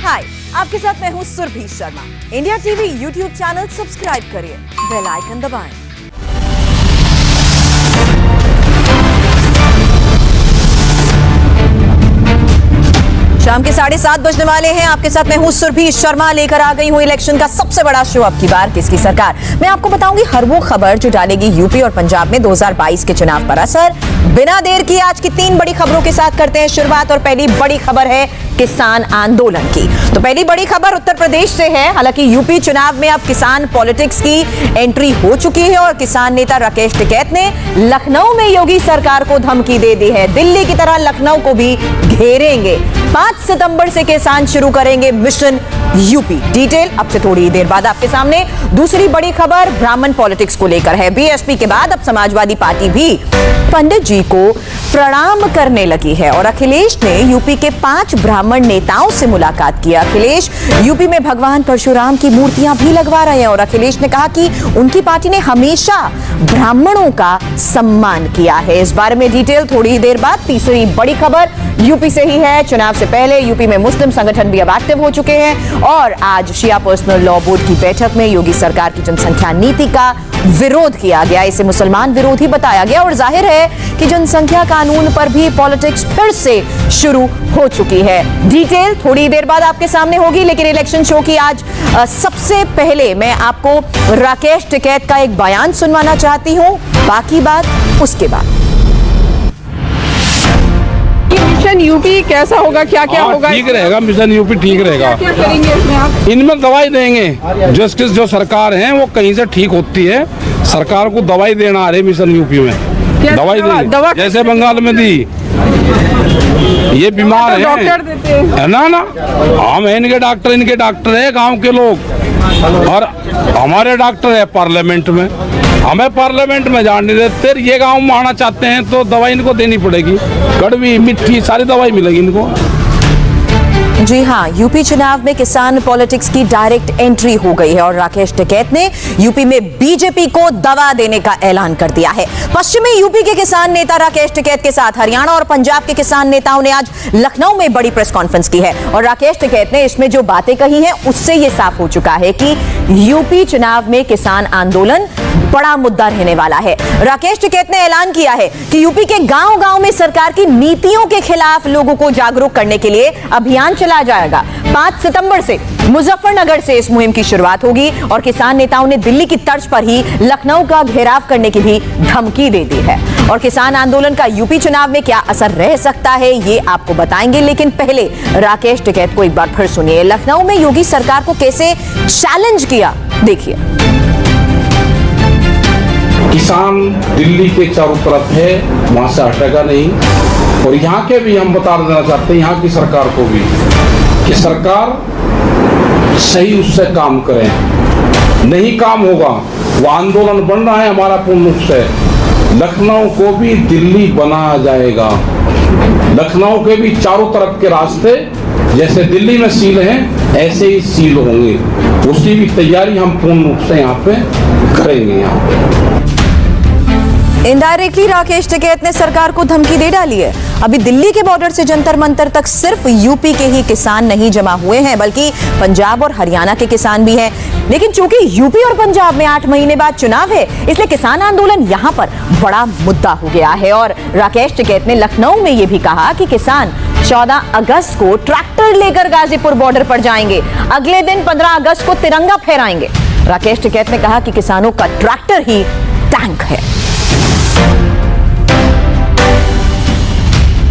हाय, आपके साथ मैं हूँ Surabhi Sharma. India TV YouTube channel subscribe करिए, बेल आइकन दबाएं। शाम के 7:30 बजने वाले हैं। आपके साथ मैं हूं सुरभि शर्मा, लेकर आ गई हूं इलेक्शन का सबसे बड़ा शो। अब की बार किसकी सरकार, मैं आपको बताऊंगी हर वो खबर जो डालेगी यूपी और पंजाब में 2022 के चुनाव पर असर। बिना देर किए आज की 3 बड़ी खबरों के साथ करते हैं शुरुआत। और पहली बड़ी खबर है किसान आंदोलन की। तो पहली बड़ी खबर उत्तर प्रदेश से है। हालांकि यूपी चुनाव में अब किसान पॉलिटिक्स की एंट्री हो चुकी है और किसान नेता राकेश टिकैत ने लखनऊ में योगी सरकार को धमकी दे दी है। दिल्ली की तरह लखनऊ को भी घेरेंगे। 5 सितंबर से किसान शुरू करेंगे मिशन यूपी। डिटेल अब से थोड़ी देर बाद आपके सामने। दूसरी बड़ी खबर ब्राह्मण पॉलिटिक्स को लेकर है। बीएसपी के बाद अब समाजवादी पार्टी भी पंडित जी को प्रणाम करने लगी है और अखिलेश ने यूपी के 5 ब्राह्मण नेताओं से मुलाकात की। अखिलेश यूपी में भगवान परशुराम की मूर्तियां भी लगवा रहे हैं और अखिलेश ने कहा कि उनकी पार्टी ने हमेशा ब्राह्मणों का सम्मान किया है। इस बारे में डिटेल थोड़ी ही देर बाद। तीसरी बड़ी खबर यूपी से ही है। चुनाव से पहले यूपी में मुस्लिम संगठन भी अब एक्टिव हो चुके हैं और आज शिया पर्सनल लॉ बोर्ड की बैठक में योगी सरकार की जनसंख्या नीति का विरोध किया गया। इसे मुसलमान विरोधी बताया गया और जाहिर है कि जनसंख्या कानून पर भी पॉलिटिक्स फिर से शुरू हो चुकी है। डिटेल थोड़ी देर बाद आपके सामने होगी, लेकिन इलेक्शन शो की आज सबसे पहले मैं आपको राकेश टिकैत का एक बयान सुनवाना चाहती हूं, बाकी बात उसके बाद। मिशन यूपी कैसा होगा, क्या क्या होगा? ठीक रहेगा, मिशन यूपी ठीक रहेगा। क्या करेंगे इसमें आप? इनमें दवाई देंगे। जो सरकार है वो कहीं से ठीक होती है, सरकार को दवाई देना आ रही मिशन यूपी में। दवाई देंगे जैसे बंगाल में दी। ये बीमार है, डॉक्टर देते हैं ना हम है इनके डॉक्टर है गांव के लोग, और हमारे डॉक्टर है पार्लियामेंट में। हमें पार्लियामेंट में जाने देते। ये गांव में आना चाहते हैं तो दवाई इनको देनी पड़ेगी, कड़वी मिट्टी सारी दवाई मिलेगी इनको। जी हां, यूपी चुनाव में किसान पॉलिटिक्स की डायरेक्ट एंट्री हो गई है और राकेश टिकैत ने यूपी में बीजेपी को दवा देने का ऐलान कर दिया है। पश्चिमी यूपी के किसान नेता राकेश टिकैत के साथ हरियाणा और पंजाब के किसान नेताओं ने आज लखनऊ में बड़ी प्रेस कॉन्फ्रेंस की है और राकेश टिकैत ने इसमें जो बातें कही हैं उससे यह साफ हो चुका है कि यूपी चुनाव में किसान आंदोलन बड़ा मुद्दा रहने वाला है। राकेश टिकैत ने ऐलान किया है कि यूपी के गांव-गांव में सरकार की नीतियों के खिलाफ लोगों को जागरूक करने के लिए अभियान चलाया जाएगा। 5 सितंबर से मुजफ्फरनगर से इस मुहिम की शुरुआत होगी और किसान नेताओं ने दिल्ली की तर्ज पर ही लखनऊ का घेराव करने की भी धमकी दे दी है। और किसान आंदोलन का यूपी चुनाव में क्या असर रह सकता है ये आपको बताएंगे, लेकिन पहले राकेश टिकैत को एक बार फिर सुनिए। लखनऊ में योगी सरकार को कैसे चैलेंज किया, देखिए। किसान दिल्ली के चारों तरफ है, वहां से हटेगा नहीं। और यहाँ के भी हम बता देना चाहते हैं यहाँ की सरकार को भी कि सरकार सही उससे काम करे। नहीं काम होगा, वो आंदोलन बन रहा है हमारा पूर्ण रूप से। लखनऊ को भी दिल्ली बनाया जाएगा। लखनऊ के भी चारों तरफ के रास्ते जैसे दिल्ली में सील हैं ऐसे ही सील होंगे। उसकी भी तैयारी हम पूर्ण रूप से यहाँ पे करेंगे। यहाँ इनडायरेक्टली राकेश टिकैत ने सरकार को धमकी दे डाली है। अभी दिल्ली के बॉर्डर से जंतर मंतर तक सिर्फ यूपी के ही किसान नहीं जमा हुए हैं, बल्कि पंजाब और हरियाणा के किसान भी हैं। लेकिन चूंकि यूपी और पंजाब में 8 महीने बाद चुनाव है, इसलिए किसान आंदोलन यहां पर बड़ा मुद्दा हो गया है। और राकेश टिकैत ने लखनऊ में यह भी कहा कि किसान 14 अगस्त को ट्रैक्टर लेकर गाजीपुर बॉर्डर पर जाएंगे। अगले दिन 15 अगस्त को तिरंगा फहराएंगे। राकेश टिकैत ने कहा कि किसानों का ट्रैक्टर ही टैंक है।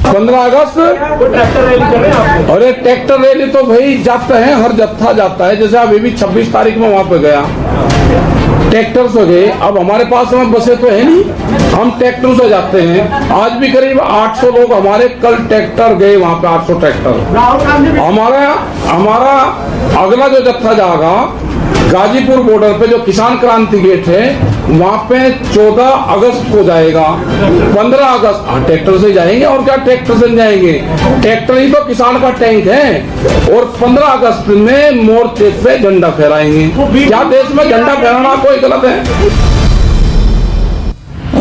15 अगस्त ट्रैक्टर रैली कर रहे हैं। अरे ट्रैक्टर रैली तो भाई जाते हैं, हर जत्था जाता है। जैसे अभी भी 26 तारीख में वहां पे गया, ट्रैक्टर से गए। अब हमारे पास में बसें तो है नहीं, हम ट्रैक्टर से जाते हैं। आज भी करीब 800 लोग हमारे कल ट्रैक्टर गए वहां पे, 800 ट्रैक्टर। हमारा अगला जो जत्था जाएगा गाजीपुर बॉर्डर पे जो किसान क्रांति गेट है वहां पे 14 अगस्त को जाएगा। 15 अगस्त ट्रैक्टर से जाएंगे। और क्या ट्रैक्टर से जाएंगे, ट्रैक्टर ही तो किसान का टैंक है। और 15 अगस्त में मोर्चे पे झंडा फहराएंगे। क्या देश में झंडा फहराना कोई गलत है?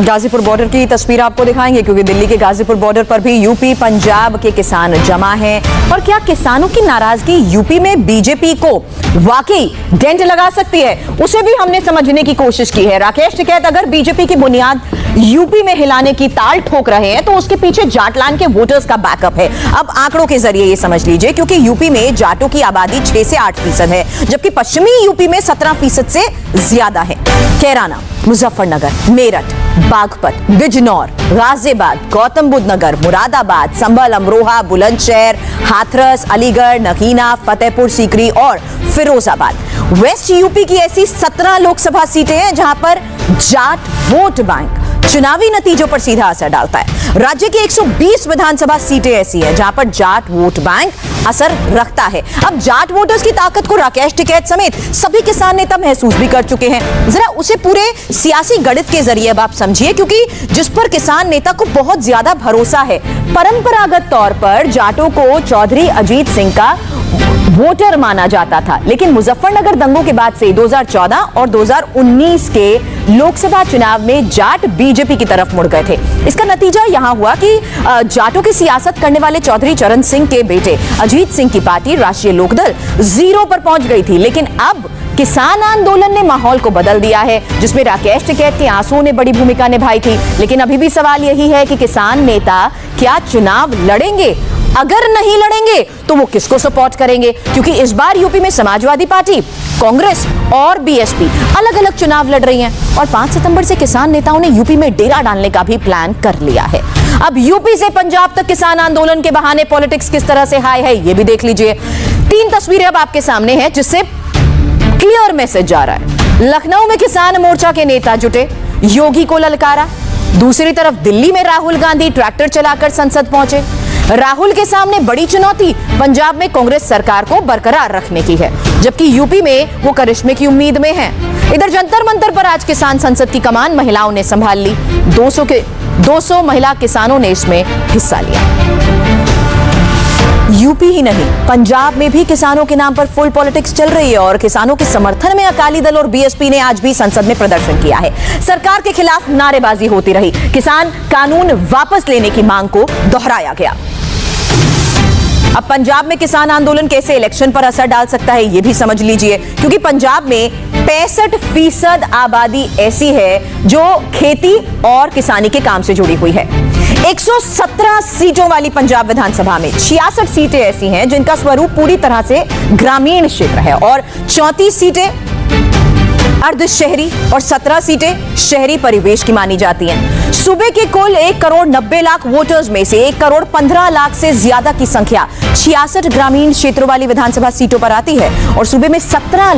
गाजीपुर बॉर्डर की तस्वीर आपको दिखाएंगे, क्योंकि दिल्ली के गाजीपुर बॉर्डर पर भी यूपी पंजाब के किसान जमा हैं। और क्या किसानों की नाराजगी यूपी में बीजेपी को वाकई डेंट लगा सकती है, उसे भी हमने समझने की कोशिश की है। राकेश टिकैत अगर बीजेपी की बुनियाद यूपी में हिलाने की ताल ठोक रहे हैं तो उसके पीछे जाटलान के वोटर्स का बैकअप है। अब आंकड़ों के जरिए ये समझ लीजिए, क्योंकि यूपी में जाटों की आबादी 6 से 8% है, जबकि पश्चिमी यूपी में 17% से ज्यादा है। कैराना, मुजफ्फरनगर, मेरठ, बागपत, बिजनौर, गाजियाबाद, गौतम बुद्ध नगर, मुरादाबाद, संभल, अमरोहा, बुलंदशहर, हाथरस, अलीगढ़, नगीना, फतेहपुर सीकरी और फिरोजाबाद। वेस्ट यूपी की ऐसी 17 लोकसभा सीटें हैं जहां पर जाट वोट बैंक चुनावी नतीजों पर सीधा असर डालता है। राज्य की 120 विधानसभा सीटें ऐसी हैं जहां पर जाट वोट बैंक असर रखता है। अब जाट वोटर्स की ताकत को राकेश टिकैत समेत सभी किसान नेता महसूस भी कर चुके हैं। जरा उसे पूरे सियासी गणित के जरिए अब आप समझिए, क्योंकि जिस पर किसान नेता को बहुत ज्यादा भरोसा है, परंपरागत तौर पर जाटों को चौधरी अजीत सिंह का वोटर माना जाता था, लेकिन मुजफ्फरनगर दंगों के बाद से 2014 और 2019 के लोकसभा चुनाव में जाट बीजेपी की तरफ मुड़ गए थे। इसका नतीजा यहां हुआ कि जाटों की सियासत करने वाले चौधरी चरण सिंह के बेटे अजीत सिंह की पार्टी राष्ट्रीय लोकदल 0 पर पहुंच गई थी। लेकिन अब किसान आंदोलन ने माहौल को बदल दिया है, जिसमें राकेश टिकैत के आंसुओं ने बड़ी भूमिका निभाई थी। लेकिन अभी भी सवाल यही है कि किसान नेता क्या चुनाव लड़ेंगे? अगर नहीं लड़ेंगे तो वो किसको सपोर्ट करेंगे? क्योंकि इस बार यूपी में समाजवादी पार्टी, कांग्रेस और बीएसपी अलग अलग चुनाव लड़ रही हैं और 5 सितंबर से किसान नेताओं ने यूपी में डेरा डालने का भी प्लान कर लिया है। अब यूपी से पंजाब तक किसान आंदोलन के बहाने पॉलिटिक्स किस तरह से हाई है, ये भी देख लीजिए। 3 तस्वीरें अब आपके सामने हैं जिससे क्लियर मैसेज जा रहा है। लखनऊ में किसान मोर्चा के नेता जुटे, योगी को ललकारा। दूसरी तरफ दिल्ली में राहुल गांधी ट्रैक्टर चलाकर संसद पहुंचे। राहुल के सामने बड़ी चुनौती पंजाब में कांग्रेस सरकार को बरकरार रखने की है, जबकि यूपी में वो करिश्मे की उम्मीद में है। इधर जंतर मंतर पर आज किसान संसद की कमान महिलाओं ने संभाल ली। 200 महिला किसानों ने इसमें हिस्सा लिया। यूपी ही नहीं, पंजाब में भी किसानों के नाम पर फुल पॉलिटिक्स चल रही है और किसानों के समर्थन में अकाली दल और बीएसपी ने आज भी संसद में प्रदर्शन किया है। सरकार के खिलाफ नारेबाजी होती रही। किसान कानून वापस लेने की मांग को दोहराया गया। अब पंजाब में किसान आंदोलन कैसे इलेक्शन पर असर डाल सकता है, यह भी समझ लीजिए, क्योंकि पंजाब में 65% आबादी ऐसी है जो खेती और किसानी के काम से जुड़ी हुई है। 117 सीटों वाली पंजाब विधानसभा में 66 सीटें ऐसी हैं जिनका स्वरूप पूरी तरह से ग्रामीण क्षेत्र है और 34 सीटें अर्ध शहरी और 17 सीटें शहरी परिवेश की मानी जाती हैं। सूबे के कुल 1 करोड़ 90 लाख वोटर्स में से 1 करोड़ 15 लाख से ज्यादा की संख्या 66 ग्रामीण क्षेत्रों वाली विधानसभा सीटों पर आती है और सूबे में 17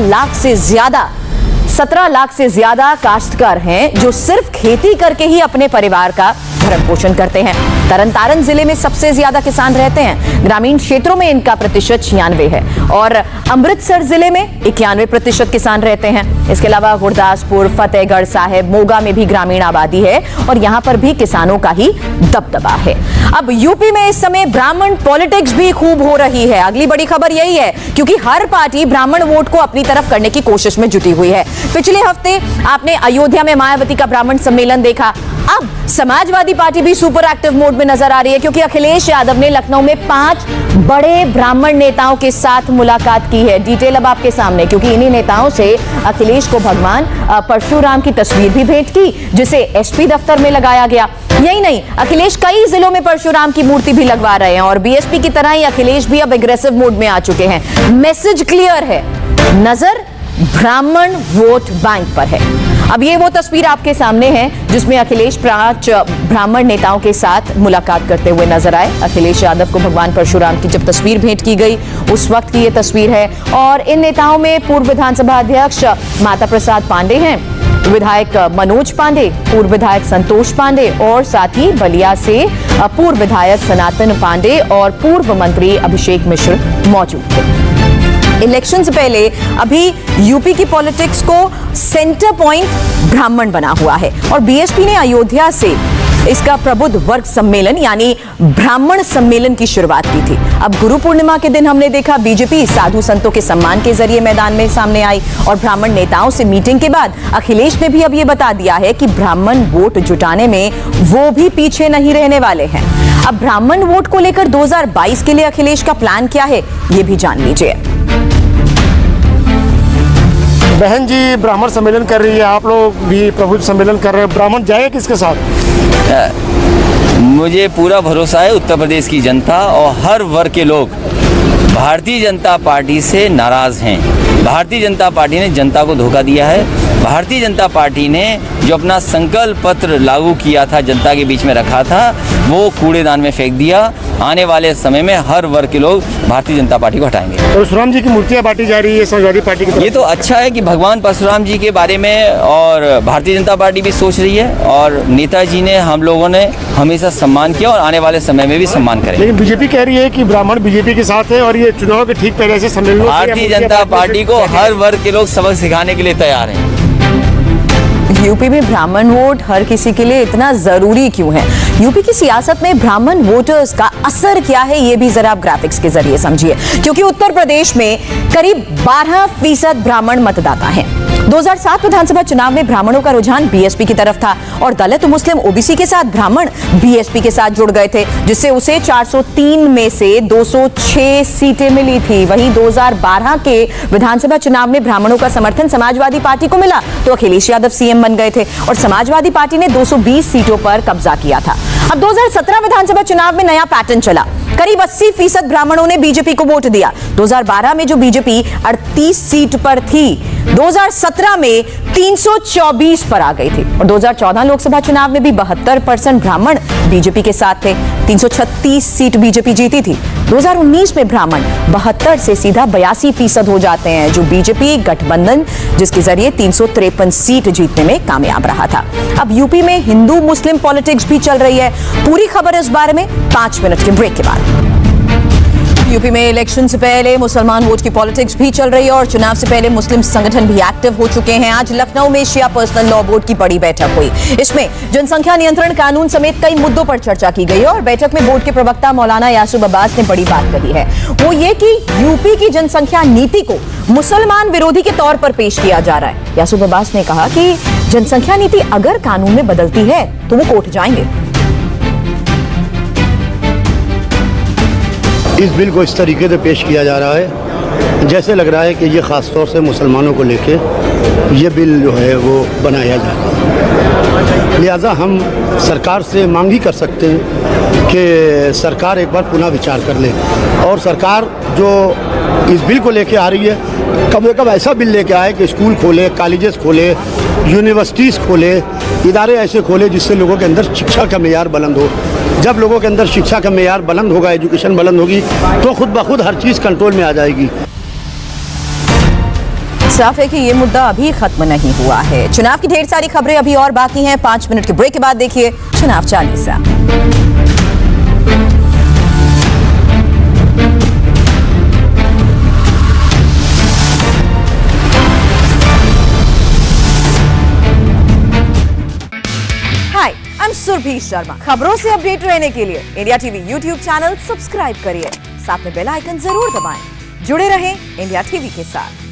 लाख से ज्यादा काश्तकार हैं जो सिर्फ खेती करके ही अपने परिवार का भरण पोषण करते हैं। तरन जिले में सबसे ज्यादा किसान रहते हैं। ग्रामीण क्षेत्रों में इनका प्रतिशत 96 है और अमृतसर जिले में 91% किसान रहते हैं। इसके अलावा गुरदासपुर, फतेहगढ़ साहिब, मोगा में भी ग्रामीण आबादी है और यहां पर भी किसानों का ही दबदबा है। अब यूपी में इस समय ब्राह्मण पॉलिटिक्स भी खूब हो रही है। अगली बड़ी खबर यही है, क्योंकि हर पार्टी ब्राह्मण वोट को अपनी तरफ करने की कोशिश में जुटी हुई है। पिछले हफ्ते आपने अयोध्या में मायावती का ब्राह्मण सम्मेलन देखा। अब समाजवादी पार्टी भी सुपर एक्टिव मोड में नजर आ रही है, क्योंकि अखिलेश यादव ने लखनऊ में 5 बड़े ब्राह्मण नेताओं के साथ मुलाकात की है। डिटेल अब आपके सामने, क्योंकि इन्हीं नेताओं से अखिलेश को भगवान परशुराम की तस्वीर भी भेंट की, जिसे एसपी दफ्तर में लगाया गया। यही नहीं, अखिलेश कई जिलों में परशुराम की मूर्ति भी लगवा रहे हैं और बीएसपी की तरह ही अखिलेश भी अब एग्रेसिव मोड में आ चुके हैं। मैसेज क्लियर है, नजर ब्राह्मण वोट बैंक पर है। अब ये वो तस्वीर आपके सामने है जिसमें अखिलेश 5 ब्राह्मण नेताओं के साथ मुलाकात करते हुए नजर आए। अखिलेश यादव को भगवान परशुराम की जब तस्वीर भेंट की गई उस वक्त की ये तस्वीर है और इन नेताओं में पूर्व विधानसभा अध्यक्ष माता प्रसाद पांडे हैं, विधायक मनोज पांडे, पूर्व विधायक संतोष पांडे और साथ ही बलिया से पूर्व विधायक सनातन पांडे और पूर्व मंत्री अभिषेक मिश्र मौजूद थे। इलेक्शन से पहले अभी यूपी की पॉलिटिक्स को सेंटर पॉइंट ब्राह्मण बना हुआ है और बीएसपी ने अयोध्या से इसका प्रबुद्ध वर्ग सम्मेलन यानी ब्राह्मण सम्मेलन की शुरुआत की थी। अब गुरु पूर्णिमा के दिन हमने देखा बीजेपी साधु संतों के सम्मान के जरिए मैदान में सामने आई और ब्राह्मण नेताओं से मीटिंग के बाद अखिलेश ने भी अब ये बता दिया है कि ब्राह्मण वोट जुटाने में वो भी पीछे नहीं रहने वाले हैं। अब ब्राह्मण वोट को लेकर 2022 के लिए अखिलेश का प्लान क्या है, ये भी जान लीजिए। बहन जी ब्राह्मण सम्मेलन कर रही है, आप लोग भी प्रबुद्ध सम्मेलन कर रहे हैं, ब्राह्मण जाए किसके साथ? मुझे पूरा भरोसा है उत्तर प्रदेश की जनता और हर वर्ग के लोग भारतीय जनता पार्टी से नाराज हैं। भारतीय जनता पार्टी ने जनता को धोखा दिया है। भारतीय जनता पार्टी ने जो अपना संकल्प पत्र लागू किया था, जनता के बीच में रखा था, वो कूड़ेदान में फेंक दिया। आने वाले समय में हर वर्ग के लोग भारतीय जनता पार्टी को हटाएंगे। परशुराम जी की मूर्तियां बांटी जा रही है समाजवादी पार्टी की तरफ। ये तो अच्छा है कि भगवान परशुराम जी के बारे में और भारतीय जनता पार्टी भी सोच रही है और नेताजी ने, हम लोगों ने हमेशा सम्मान किया और आने वाले समय में भी सम्मान करेंगे। लेकिन बीजेपी कह रही है कि ब्राह्मण बीजेपी के साथ है और ये चुनाव के ठीक पहले से सम्मेलन। भारतीय जनता पार्टी को हर वर्ग के लोग सबक सिखाने के लिए तैयार हैं। यूपी में ब्राह्मण वोट हर किसी के लिए इतना जरूरी क्यों है? यूपी की सियासत में ब्राह्मण वोटर्स का असर क्या है, ये भी जरा आप ग्राफिक्स के जरिए समझिए। क्योंकि उत्तर प्रदेश में करीब 12% ब्राह्मण मतदाता हैं। 2007 विधानसभा चुनाव में ब्राह्मणों का रुझान बीएसपी की तरफ था और दलित मुस्लिम ओबीसी के साथ ब्राह्मण बीएसपी के साथ जुड़ गए थे, जिससे उसे 403 में से 206 सीटें मिली थी। वहीं 2012 के विधानसभा चुनाव में ब्राह्मणों का समर्थन समाजवादी पार्टी को मिला तो अखिलेश यादव सीएम बन गए थे और समाजवादी पार्टी ने 220 सीटों पर कब्जा किया था। अब 2017 विधानसभा चुनाव में नया पैटर्न चला। करीब 80% ब्राह्मणों ने बीजेपी को वोट दिया। 2012 में जो बीजेपी 38 सीट पर थी, 2017 में 324 पर आ गई थी और 2014 लोकसभा चुनाव में भी 72% ब्राह्मण बीजेपी के साथ थे। 336 सीट बीजेपी जीती थी। 2019 में ब्राह्मण 72 से सीधा 82% हो जाते हैं, जो बीजेपी गठबंधन जिसके जरिए 353 सीट जीतने में कामयाब रहा था। अब यूपी में हिंदू मुस्लिम पॉलिटिक्स भी चल रही है। पूरी खबर इस बारे में 5 मिनट के ब्रेक के बाद। यूपी में इलेक्शन से पहले मुसलमान वोट की पॉलिटिक्स भी चल रही है और चुनाव से पहले मुस्लिम संगठन भी एक्टिव हो चुके हैं। आज लखनऊ में शिया पर्सनल लॉ बोर्ड की बड़ी बैठक हुई। इसमें जनसंख्या नियंत्रण कानून समेत कई मुद्दों पर चर्चा की गई और बैठक में बोर्ड के प्रवक्ता मौलाना यासूब अब्बास ने बड़ी बात कही है। वो ये कि यूपी की जनसंख्या नीति को मुसलमान विरोधी के तौर पर पेश किया जा रहा है। यासूब अब्बास ने कहा कि जनसंख्या नीति अगर कानून में बदलती है तो वो कोर्ट जाएंगे। इस बिल को इस तरीके से पेश किया जा रहा है जैसे लग रहा है कि ये ख़ास तौर से मुसलमानों को लेके ये बिल जो है वो बनाया जाता है। लिहाजा हम सरकार से मांग ही कर सकते हैं कि सरकार एक बार पुनः विचार कर ले और सरकार जो इस बिल को लेके आ रही है कब कब ऐसा बिल लेके आए कि स्कूल खोले, कॉलेजेस खोले, यूनिवर्सिटीज़ खोले, इदारे ऐसे खोले जिससे लोगों के अंदर शिक्षा का मेयार बुलंद हो। जब लोगों के अंदर शिक्षा का मेयार बुलंद होगा, एजुकेशन बुलंद होगी तो खुद ब खुद हर चीज़ कंट्रोल में आ जाएगी। साफ है कि ये मुद्दा अभी खत्म नहीं हुआ है। चुनाव की ढेर सारी खबरें अभी और बाकी हैं। 5 मिनट के ब्रेक के बाद देखिए चुनाव चालीसा। I'm सुरभि शर्मा। खबरों से अपडेट रहने के लिए India TV YouTube channel subscribe करिए, साथ में बेल आइकन जरूर दबाएं। जुड़े रहें इंडिया टीवी के साथ।